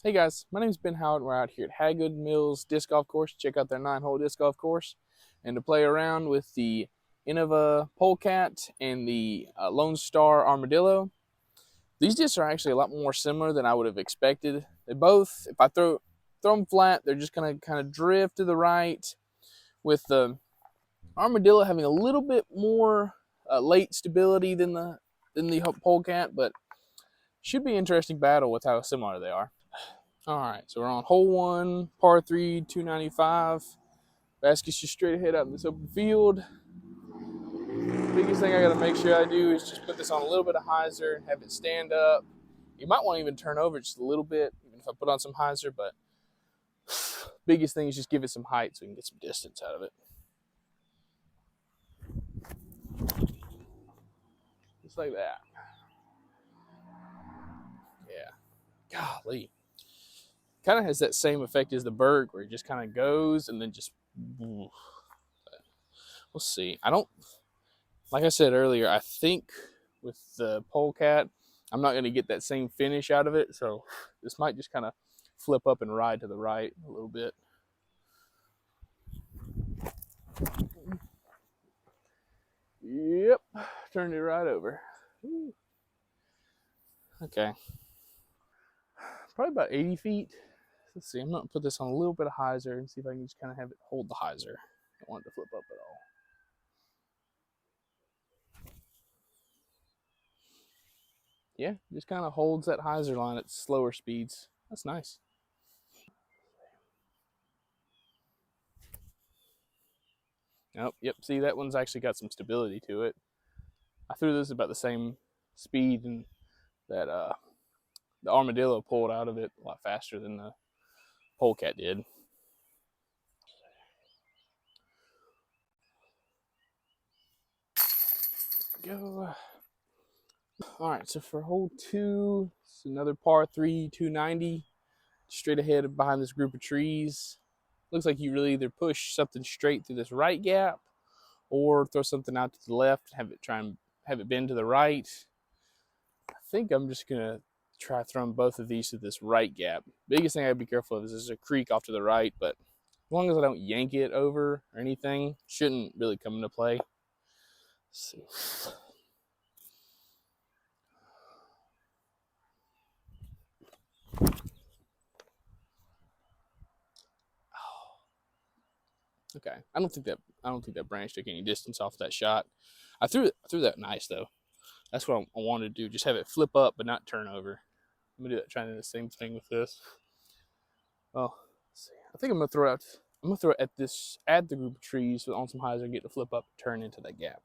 Hey guys, my name is Ben Howard. We're out here at Hagood Mills Disc Golf Course. Check out their 9-hole disc golf course and to play around with the Innova Polecat and the Lone Star Armadillo. These discs are actually a lot more similar than I would have expected. They both, if I throw them flat, they're just gonna kind of drift to the right. With the Armadillo having a little bit more late stability than the Polecat, but should be an interesting battle with how similar they are. All right, so we're on hole one, par three, 295. Basket's just straight ahead out in this open field. Biggest thing I got to make sure I do is just put this on a little bit of hyzer and have it stand up. You might want to even turn over just a little bit, even if I put on some hyzer, but biggest thing is just give it some height so we can get some distance out of it. Just like that. Yeah. Golly. Kind of has that same effect as the Berg where it just kind of goes and then just. We'll see. Like I said earlier, I think with the Polecat, I'm not going to get that same finish out of it. So this might just kind of flip up and ride to the right a little bit. Yep, turned it right over. Okay, probably about 80 feet. Let's see, I'm going to put this on a little bit of hyzer and see if I can just kind of have it hold the hyzer. I don't want it to flip up at all. Yeah, just kind of holds that hyzer line at slower speeds. That's nice. Oh, yep, see, that one's actually got some stability to it. I threw this about the same speed and that the Armadillo pulled out of it a lot faster than the Polecat did. Go. All right, so for hole two, it's another par three, 290, straight ahead behind this group of trees. Looks like you really either push something straight through this right gap or throw something out to the left, have it try and have it bend to the right. I think I'm just gonna try throwing both of these to this right gap. Biggest thing I gotta be careful of is there's a creek off to the right, but as long as I don't yank it over or anything, shouldn't really come into play. Let's see. Okay, I don't think that branch took any distance off that shot. I threw that nice though. That's what I wanted to do. Just have it flip up but not turn over. I'm gonna do that. Trying to do the same thing with this. Well, let's see. I think I'm gonna throw out. I'm gonna throw it at the group of trees on some hyzer and get to flip up and turn into that gap.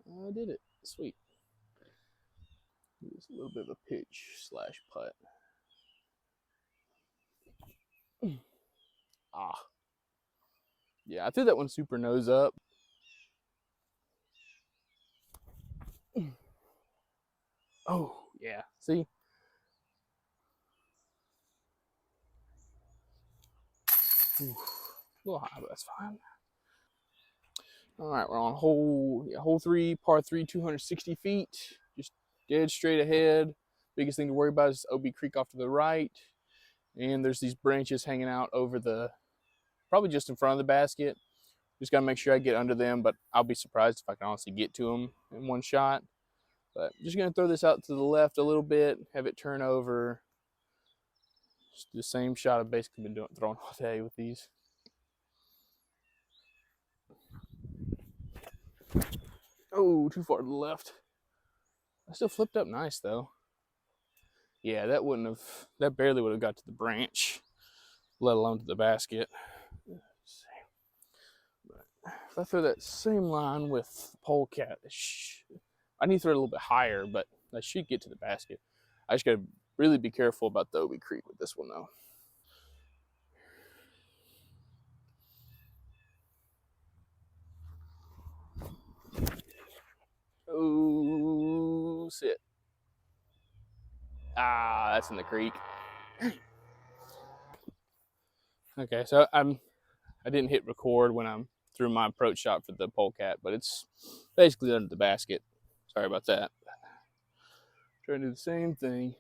I did it. Sweet. It's a little bit of a pitch slash putt. Ah. Yeah, I threw that one super nose up. Oh, yeah. See? Ooh, a little high, but that's fine. All right, we're on hole three, par three, 260 feet. Just dead straight ahead. Biggest thing to worry about is OB Creek off to the right. And there's these branches hanging out over probably just in front of the basket. Just got to make sure I get under them, but I'll be surprised if I can honestly get to them in one shot. But I'm just going to throw this out to the left a little bit, have it turn over. Just the same shot I've basically been throwing all day with these. Oh, too far to the left. I still flipped up nice though. Yeah, that barely would have got to the branch, let alone to the basket. But if I throw that same line with Polecat, I need to throw it a little bit higher, but I should get to the basket. I just got to really be careful about the OB Creek with this one though. Oh, sit. Ah, that's in the creek. Okay, so I didn't hit record when I'm through my approach shot for the polecat, but it's basically under the basket. Sorry about that. Try to do the same thing.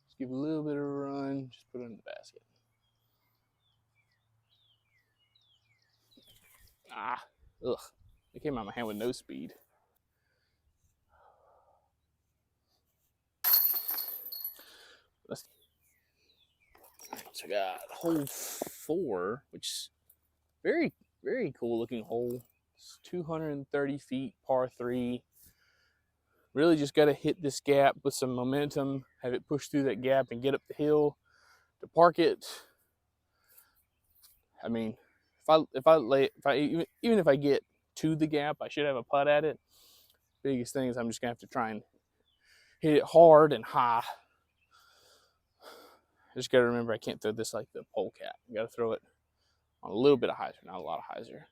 Just give it a little bit of a run. Just put it in the basket. Ah, ugh. It came out of my hand with no speed. So I got hole 4, which is very, very cool looking hole. It's 230 feet, par 3. Really just got to hit this gap with some momentum, have it push through that gap and get up the hill to park it. I mean, even if I get to the gap, I should have a putt at it. Biggest thing is I'm just gonna have to try and hit it hard and high. I just gotta remember I can't throw this like the polecat. I gotta throw it on a little bit of hyzer, not a lot of hyzer.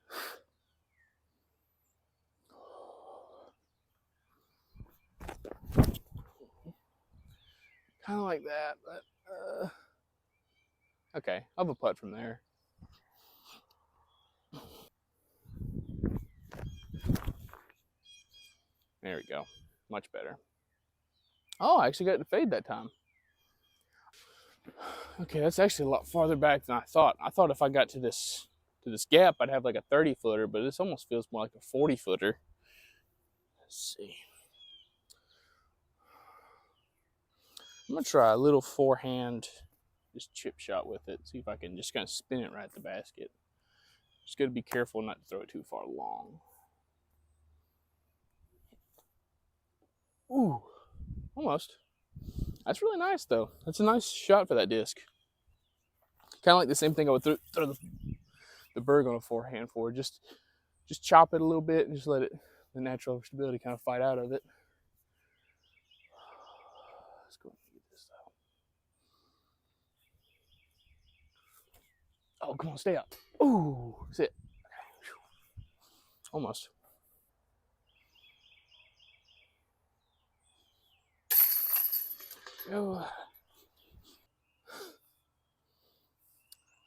Kind of like that, but okay, I'll have a putt from there. There we go, much better. Oh, I actually got to fade that time. Okay, that's actually a lot farther back than I thought. I thought if I got to this gap, I'd have like a 30-footer, but this almost feels more like a 40-footer. Let's see. I'm gonna try a little forehand, just chip shot with it. See if I can just kind of spin it right at the basket. Just gotta be careful not to throw it too far long. Ooh, almost. That's really nice though. That's a nice shot for that disc. Kind of like the same thing I would throw the Berg on a forehand for. Just chop it a little bit and just let it, the natural stability kind of fight out of it. Let's go and get this though. Oh, come on, stay up. Ooh, sit. Almost. Oh.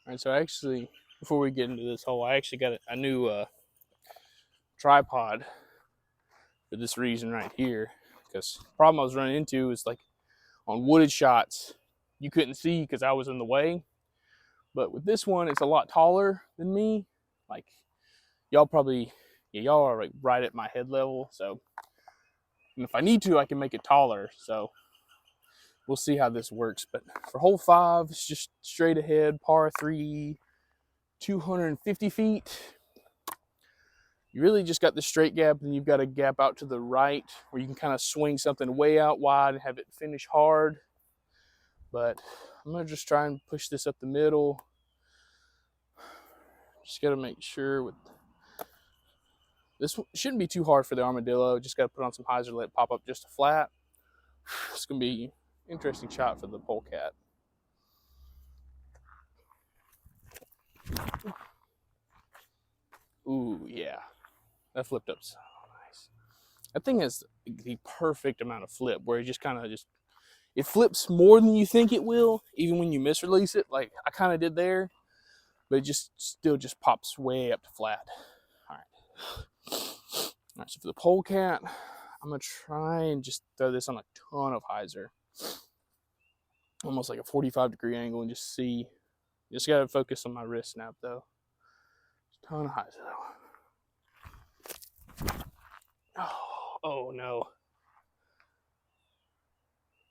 All right, so actually, before we get into this hole, I actually got a new tripod for this reason right here. Because the problem I was running into is like on wooded shots, you couldn't see because I was in the way. But with this one, it's a lot taller than me. Like y'all probably, yeah, y'all are like right at my head level. So and if I need to, I can make it taller. So we'll see how this works. But for hole 5, it's just straight ahead, par 3, 250 feet. You really just got the straight gap, and you've got a gap out to the right where you can kind of swing something way out wide and have it finish hard. But I'm gonna just try and push this up the middle. Just gotta make sure with this shouldn't be too hard for the Armadillo. Just gotta put on some hyzer, let it pop up just a flat. It's gonna be an interesting shot for the polecat. Ooh, yeah, that flipped up so nice. That thing has the perfect amount of flip where it just kind of it flips more than you think it will, even when you misrelease it, like I kind of did there, but it still pops way up to flat. All right, so for the polecat, I'm gonna try and just throw this on a ton of hyzer, almost like a 45-degree angle, and just see. Just gotta focus on my wrist snap though. Ton of hyzer though. Oh no.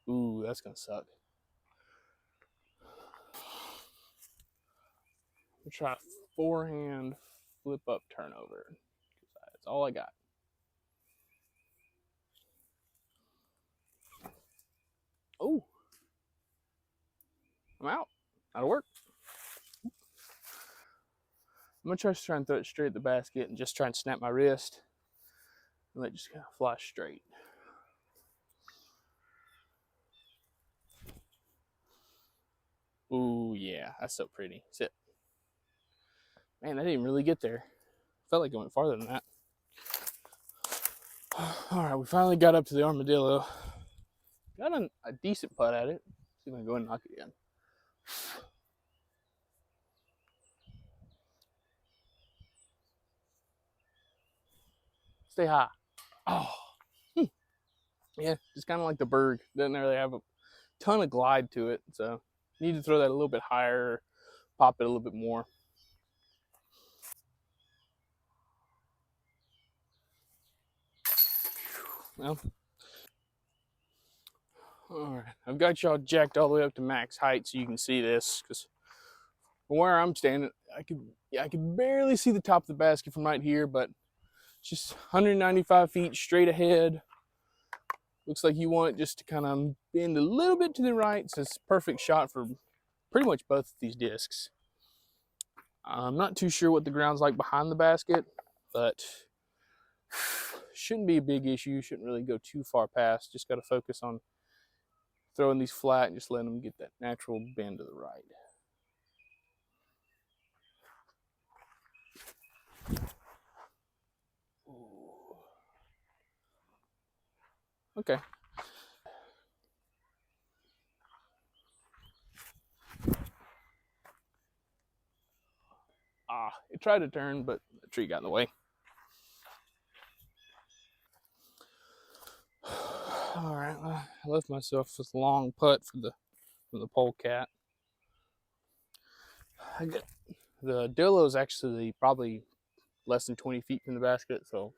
Ooh, that's gonna suck. We'll try forehand flip up turnover. That's all I got. Oh, I'm out. That'll work. I'm gonna try and throw it straight at the basket and just try and snap my wrist and let it just kind of fly straight. Ooh, yeah, that's so pretty. Sit. Man, I didn't really get there. Felt like it went farther than that. All right, we finally got up to the Armadillo. Got a decent putt at it. See if I can go and knock it in. Stay high. Oh, yeah, just kind of like the Berg. Doesn't really have a ton of glide to it, so you need to throw that a little bit higher, pop it a little bit more. Well, all right, I've got y'all jacked all the way up to max height so you can see this, because from where I'm standing, I could barely see the top of the basket from right here, but it's just 195 feet straight ahead. Looks like you want it just to kind of bend a little bit to the right, so it's a perfect shot for pretty much both of these discs. I'm not too sure what the ground's like behind the basket, but shouldn't be a big issue. Shouldn't really go too far past. Just got to focus on throwing these flat and just letting them get that natural bend to the right. Okay. It tried to turn, but the tree got in the way. All right, I left myself this long putt for the polecat. The Dillo is actually probably less than 20 feet from the basket, so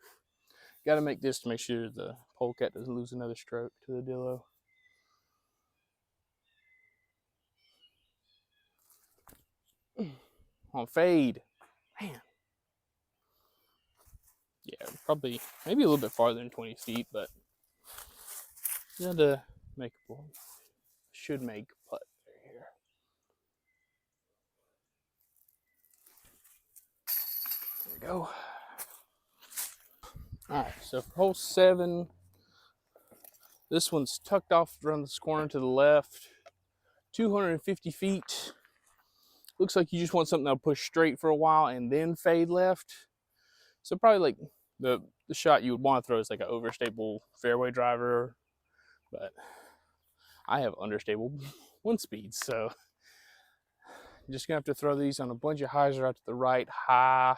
got to make this to make sure the polecat doesn't lose another stroke to the Dillo. On fade, man. Yeah, probably maybe a little bit farther than 20 feet, but you had to make a should make putt here. There we go. All right, so for hole 7, this one's tucked off around this corner to the left, 250 feet. Looks like you just want something that'll push straight for a while and then fade left. So probably like the shot you would want to throw is like an overstable fairway driver, but I have understable wind speeds, so I'm just gonna have to throw these on a bunch of hyzer out to the right, high,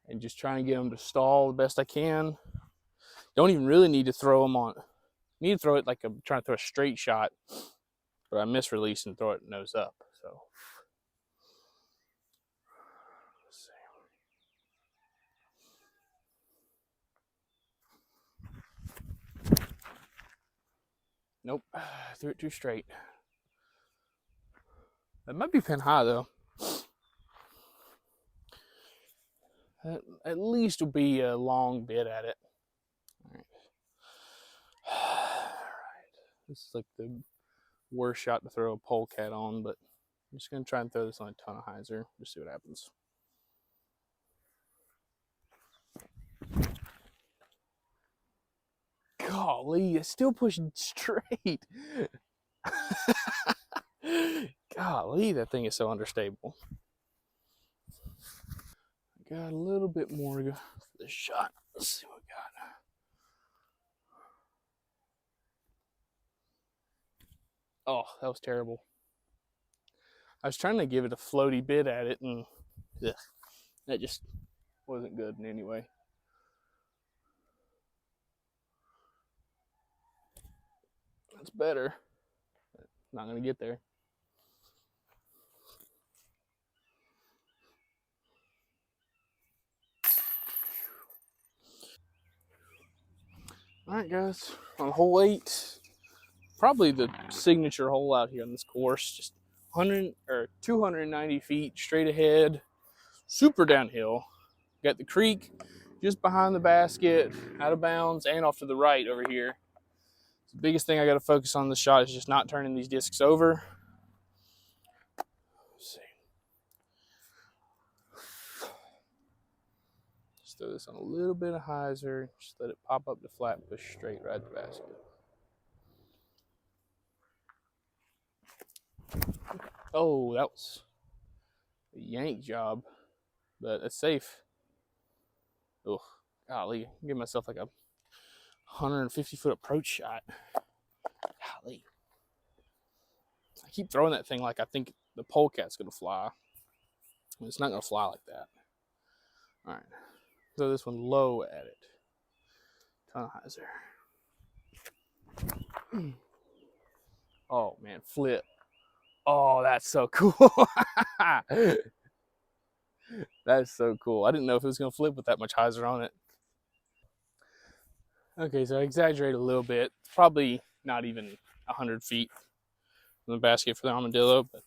and just trying to get them to stall the best I can. Don't even really need to throw them on. Need to throw it like I'm trying to throw a straight shot, but I misrelease and throw it nose up. So let's see. Nope, threw it too straight. That might be pin high though. At least will be a long bit at it. All right. This is like the worst shot to throw a polecat on, but I'm just gonna try and throw this on a ton of hyzer. Just see what happens. Golly, it's still pushing straight. Golly, that thing is so understable. Got a little bit more to go for this shot. Let's see what we got. Oh, that was terrible. I was trying to give it a floaty bit at it, and ugh, that just wasn't good in any way. That's better. But not going to get there. All right, guys. On hole 8, probably the signature hole out here on this course. Just 100 or 290 feet straight ahead, super downhill. Got the creek just behind the basket, out of bounds, and off to the right over here. The biggest thing I got to focus on this shot is just not turning these discs over. Let's see. Just throw this on a little bit of hyzer. Just let it pop up to flat and push straight right at the basket. Oh, that was a yank job, but it's safe. Oh, golly. Give myself like a 150-foot approach shot. Golly. I keep throwing that thing like I think the polecat's going to fly. It's not going to fly like that. All right. Throw this one low at it. Sennheiser. Oh man, flip. Oh, that's so cool. That's so cool. I didn't know if it was gonna flip with that much hyzer on it. Okay, so I exaggerate a little bit. It's probably not even 100 feet from the basket for the armadillo, but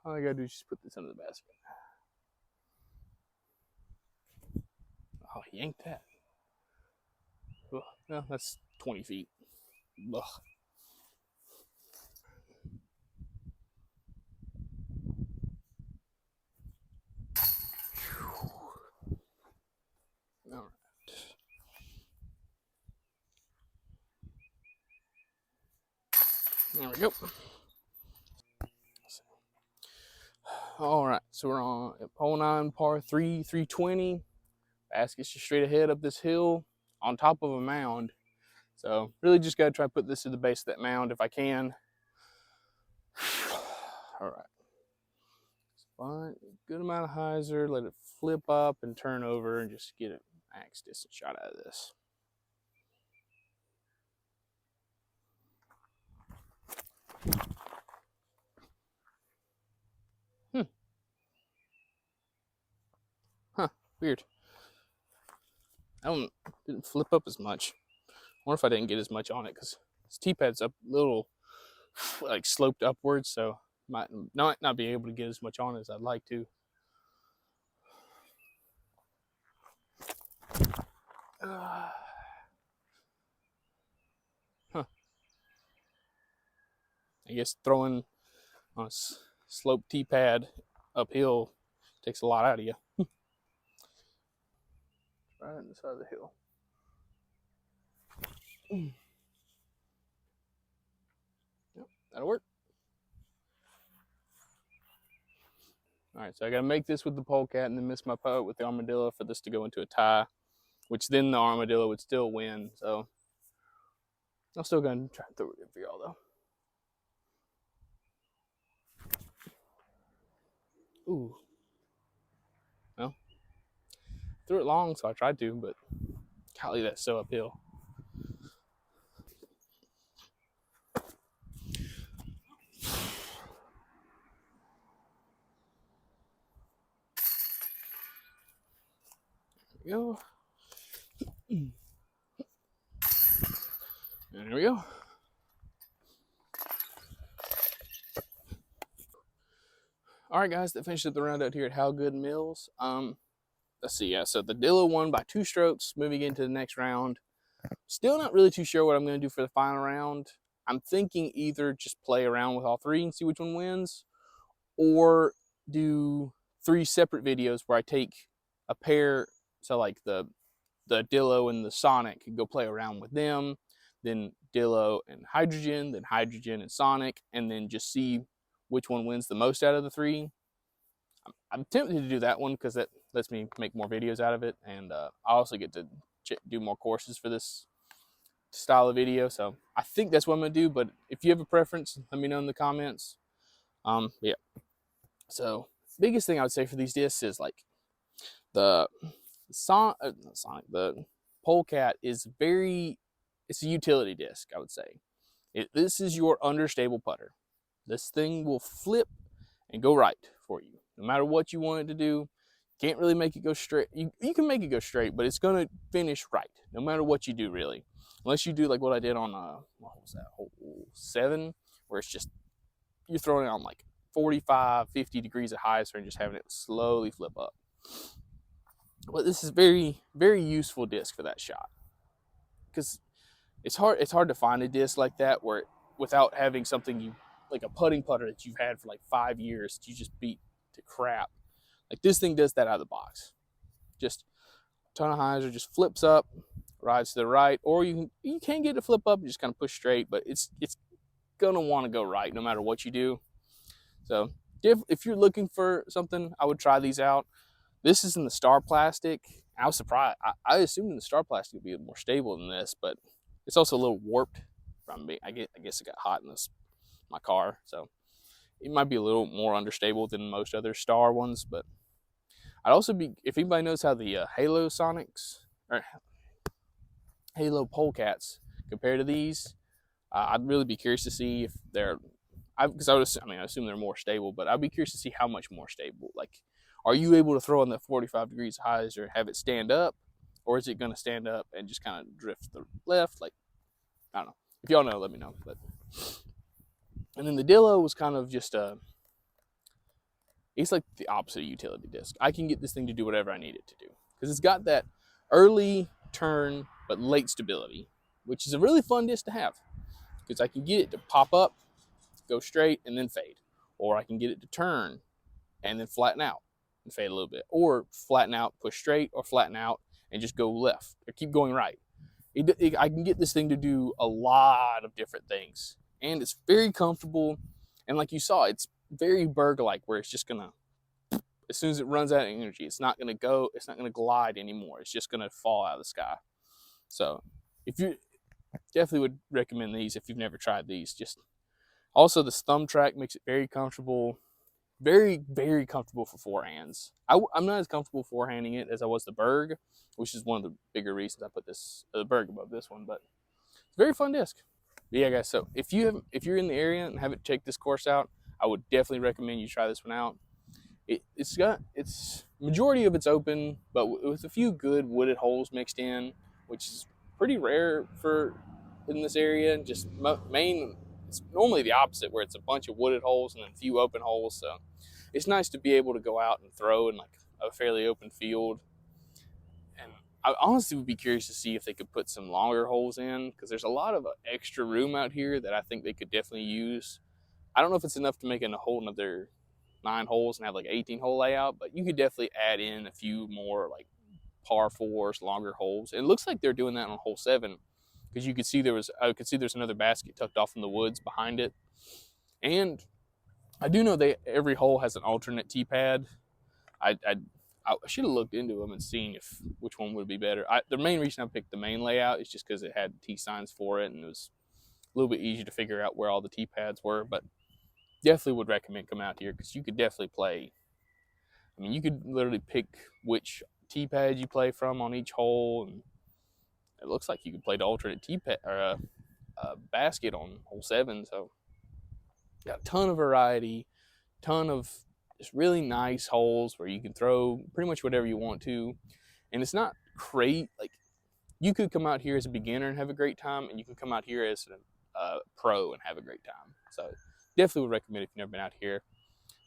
all I gotta do is just put this under the basket. Oh, he yanked that. Ugh, no, that's 20 feet. Ugh. All right. There we go. All right, so we're on hole 9, par 3, 320. Basket's just straight ahead up this hill on top of a mound. So really just got to try to put this to the base of that mound if I can. All right. Find a good amount of hyzer, let it flip up and turn over and just get a max distance shot out of this. Huh, weird. That one didn't flip up as much. I wonder if I didn't get as much on it because this T-pad's up a little like sloped upwards, so might not be able to get as much on as I'd like to. Huh. I guess throwing on a sloped T-pad uphill takes a lot out of you. Right on the side of the hill. Yep, that'll work. All right, so I got to make this with the polecat and then miss my putt with the armadillo for this to go into a tie, which then the armadillo would still win. So I'm still going to try and throw it in for y'all, though. Ooh. Well, threw it long, so I tried to, but golly, that's so uphill. There we go. And there we go. All right, guys, that finishes the round out here at Hagood Mills. Let's see, yeah, so the Dillo won by 2 strokes, moving into the next round. Still not really too sure what I'm going to do for the final round. I'm thinking either just play around with all 3 and see which one wins, or do 3 separate videos where I take a pair, so like the Dillo and the Sonic, and go play around with them, then Dillo and Hydrogen, then Hydrogen and Sonic, and then just see which one wins the most out of the 3. I'm tempted to do that one because that lets me make more videos out of it, and I also get to do more courses for this style of video. So I think that's what I'm gonna do. But if you have a preference, let me know in the comments. Yeah. So biggest thing I would say for these discs is like the Polecat is it's a utility disc, I would say. This is your understable putter. This thing will flip and go right for you. No matter what you want it to do, can't really make it go straight. You can make it go straight, but it's going to finish right, no matter what you do, really. Unless you do like what I did on, what was that, hole 7, where it's just, you're throwing it on like 45, 50 degrees of hyzer and just having it slowly flip up. But this is very, very useful disc for that shot. Because it's hard to find a disc like that where without having something like a putting putter that you've had for like 5 years, you just beat to crap. Like this thing does that out of the box. Just a ton of hyzer, just flips up, rides to the right, or you can get it to flip up and just kind of push straight, but it's gonna want to go right no matter what you do. So if you're looking for something, I would try these out. This is in the Star Plastic. I was surprised. I assumed the Star Plastic would be more stable than this, but it's also a little warped from me. I guess it got hot in my car, so it might be a little more unstable than most other Star ones. But I'd also be, if anybody knows how the Halo Sonics, or Halo Polecats compared to these. I'd really be curious to see if they're, because I assume they're more stable, but I'd be curious to see how much more stable. Like, are you able to throw on that 45 degrees highs or have it stand up, or is it going to stand up and just kind of drift to the left? Like, I don't know. If y'all know, let me know. But and then the Dillo was kind of just it's like the opposite of utility disc. I can get this thing to do whatever I need it to do because it's got that early turn but late stability, which is a really fun disc to have because I can get it to pop up, go straight, and then fade, or I can get it to turn and then flatten out and fade a little bit, or flatten out, push straight, or flatten out and just go left or keep going right. I can get this thing to do a lot of different things, and it's very comfortable. And like you saw, it's very Berg-like, where it's just gonna, as soon as it runs out of energy, it's not gonna glide anymore. It's just gonna fall out of the sky. So, if you definitely would recommend these if you've never tried these. Just also the thumb track makes it very comfortable, very comfortable for forehands. I'm not as comfortable forehanding it as I was the Berg, which is one of the bigger reasons I put the Berg above this one. But it's a very fun disc. But yeah, guys. So if you're in the area and haven't checked this course out, I would definitely recommend you try this one out. It's majority of it's open, but with a few good wooded holes mixed in, which is pretty rare for in this area. Just it's normally the opposite, where it's a bunch of wooded holes and then a few open holes. So it's nice to be able to go out and throw in like a fairly open field. And I honestly would be curious to see if they could put some longer holes in, because there's a lot of extra room out here that I think they could definitely use. I don't know if it's enough to make a whole another 9 holes and have like an 18-hole layout, but you could definitely add in a few more like par 4s, longer holes. And it looks like they're doing that on hole 7, because you could see there's another basket tucked off in the woods behind it. And I do know every hole has an alternate tee pad. I should have looked into them and seen which one would be better. The main reason I picked the main layout is just because it had tee signs for it, and it was a little bit easier to figure out where all the tee pads were. But definitely would recommend come out here, because you could definitely play. I mean, you could literally pick which tee pad you play from on each hole, and it looks like you could play the alternate tee pad or a basket on hole 7. So got a ton of variety, ton of just really nice holes where you can throw pretty much whatever you want to. And it's not great. Like, you could come out here as a beginner and have a great time, and you can come out here as a pro and have a great time. So definitely would recommend if you've never been out here.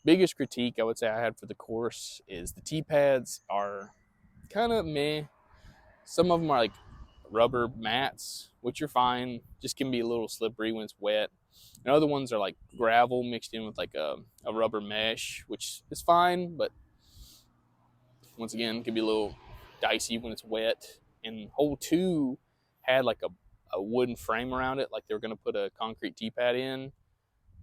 Biggest critique I would say I had for the course is the tee pads are kind of meh. Some of them are like rubber mats, which are fine, just can be a little slippery when it's wet. And other ones are like gravel mixed in with like a rubber mesh, which is fine, but once again, can be a little dicey when it's wet. And hole 2 had like a wooden frame around it, like they were going to put a concrete tee pad in.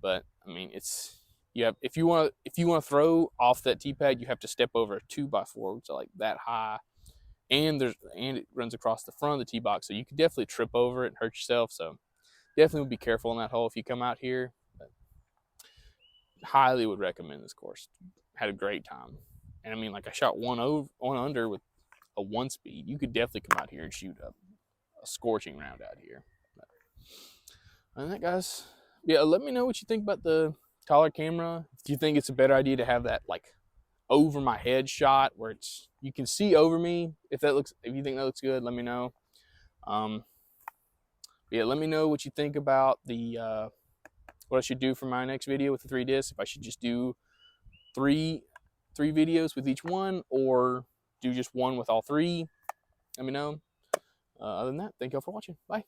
But I mean, if you want to throw off that tee pad, you have to step over a 2x4, which is like that high, and it runs across the front of the tee box, so you could definitely trip over it and hurt yourself. So definitely be careful on that hole if you come out here. But highly would recommend this course. Had a great time, and I mean, like I shot one under with a 1 speed. You could definitely come out here and shoot a scorching round out here. But other than that, guys, yeah, let me know what you think about the taller camera. Do you think it's a better idea to have that like over my head shot where you can see over me? If you think that looks good, let me know. Yeah, let me know what you think about what I should do for my next video with the 3 discs. If I should just do three videos with each one, or do just one with all 3. Let me know. Other than that, thank y'all for watching. Bye.